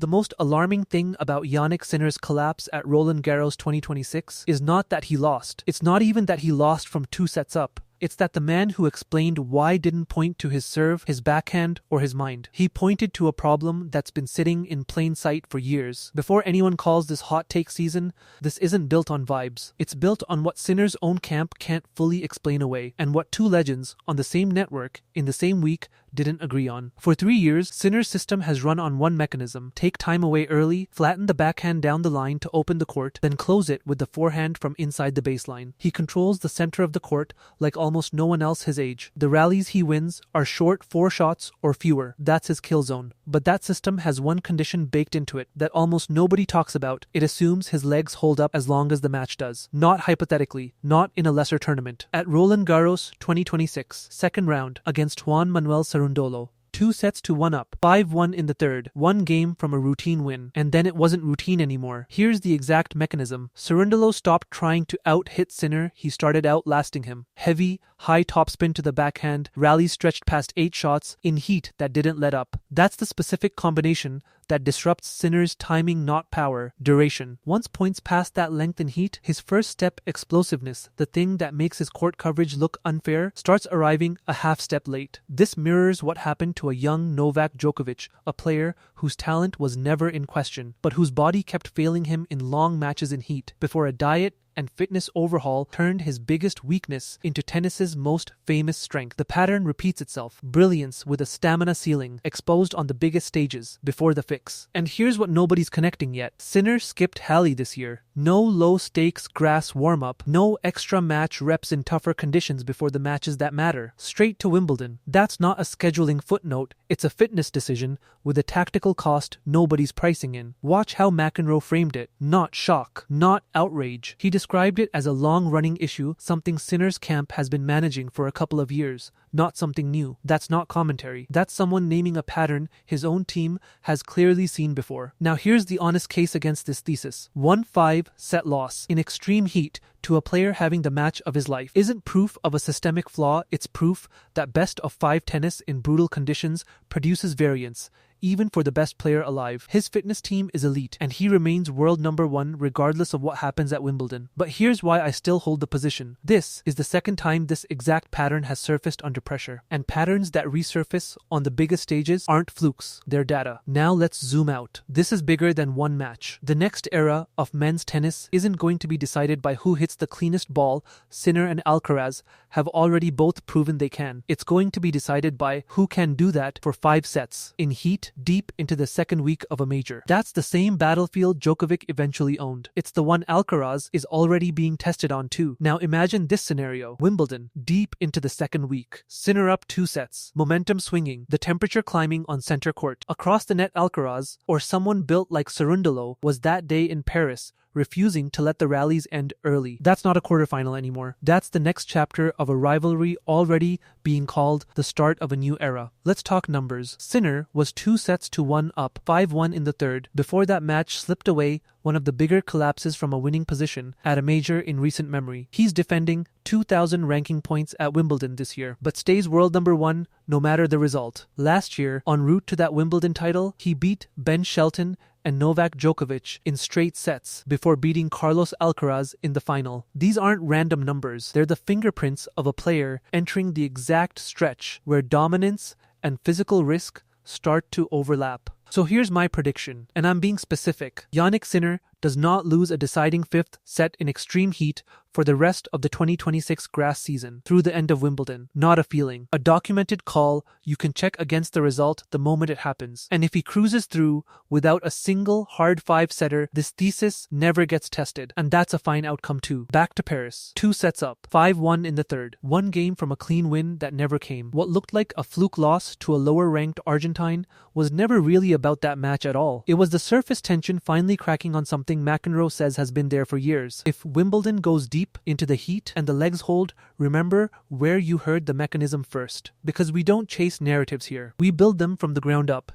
The most alarming thing about Jannik Sinner's collapse at Roland Garros 2026 is not that he lost. It's not even that he lost from 2 sets up. It's that the man who explained why didn't point to his serve, his backhand, or his mind. He pointed to a problem that's been sitting in plain sight for years. Before anyone calls this hot take season, this isn't built on vibes. It's built on what Sinner's own camp can't fully explain away, and what 2 legends on the same network in the same week didn't agree on. For 3 years, Sinner's system has run on one mechanism: take time away early, flatten the backhand down the line to open the court, then close it with the forehand from inside the baseline. He controls the center of the court like almost no one else his age. The rallies he wins are short 4 shots or fewer. That's his kill zone. But that system has one condition baked into it that almost nobody talks about. It assumes his legs hold up as long as the match does. Not hypothetically, not in a lesser tournament. At Roland Garros 2026, second round against Juan Manuel Cerundolo, 2 sets to 1 up, 5-1 in the third, 1 game from a routine win. And then it wasn't routine anymore. Here's the exact mechanism. Cerundolo stopped trying to out-hit Sinner, he started outlasting him. Heavy, high topspin to the backhand, rallies stretched past 8 shots, in heat that didn't let up. That's the specific combination that disrupts Sinner's timing, not power, duration. Once points past that length in heat, his first step, explosiveness, the thing that makes his court coverage look unfair, starts arriving a half step late. This mirrors what happened to a young Novak Djokovic, a player whose talent was never in question, but whose body kept failing him in long matches in heat, before a diet and fitness overhaul turned his biggest weakness into tennis's most famous strength. The pattern repeats itself. Brilliance with a stamina ceiling, exposed on the biggest stages, before the fix. And here's what nobody's connecting yet. Sinner skipped Halle this year. No low-stakes grass warm-up, no extra match reps in tougher conditions before the matches that matter. Straight to Wimbledon. That's not a scheduling footnote, it's a fitness decision with a tactical cost nobody's pricing in. Watch how McEnroe framed it. Not shock, not outrage. He described it as a long-running issue, something Sinner's camp has been managing for a couple of years, not something new. That's not commentary. That's someone naming a pattern his own team has clearly seen before. Now here's the honest case against this thesis. 1-5 set loss in extreme heat to a player having the match of his life isn't proof of a systemic flaw, it's proof that best of 5 tennis in brutal conditions produces variance, even for the best player alive. His fitness team is elite, and he remains world number 1 regardless of what happens at Wimbledon. But here's why I still hold the position. This is the second time this exact pattern has surfaced under pressure. And patterns that resurface on the biggest stages aren't flukes, they're data. Now let's zoom out. This is bigger than one match. The next era of men's tennis isn't going to be decided by who hits the cleanest ball. Sinner and Alcaraz have already both proven they can. It's going to be decided by who can do that for 5 sets, in heat, deep into the second week of a major. That's the same battlefield Djokovic eventually owned. It's the one Alcaraz is already being tested on too. Now imagine this scenario. Wimbledon, deep into the second week. Sinner up 2 sets. Momentum swinging. The temperature climbing on center court. Across the net, Alcaraz, or someone built like Cerundolo, was that day in Paris, refusing to let the rallies end early. That's not a quarterfinal anymore. That's the next chapter of a rivalry already being called the start of a new era. Let's talk numbers. Sinner was 2 sets to 1 up, 5-1 in the third, before that match slipped away, one of the bigger collapses from a winning position at a major in recent memory. He's defending 2,000 ranking points at Wimbledon this year, but stays world number 1 no matter the result. Last year, en route to that Wimbledon title, he beat Ben Shelton and Novak Djokovic in straight sets before beating Carlos Alcaraz in the final. These aren't random numbers. They're the fingerprints of a player entering the exact stretch where dominance and physical risk start to overlap. So here's my prediction, and I'm being specific. Jannik Sinner does not lose a deciding 5th set in extreme heat for the rest of the 2026 grass season through the end of Wimbledon. Not a feeling. A documented call you can check against the result the moment it happens. And if he cruises through without a single hard 5-setter, this thesis never gets tested. And that's a fine outcome too. Back to Paris. 2 sets up. 5-1 in the third. 1 game from a clean win that never came. What looked like a fluke loss to a lower-ranked Argentine was never really about that match at all. It was the surface tension finally cracking on something McEnroe says has been there for years. If Wimbledon goes deep into the heat and the legs hold, remember where you heard the mechanism first. Because we don't chase narratives here. We build them from the ground up.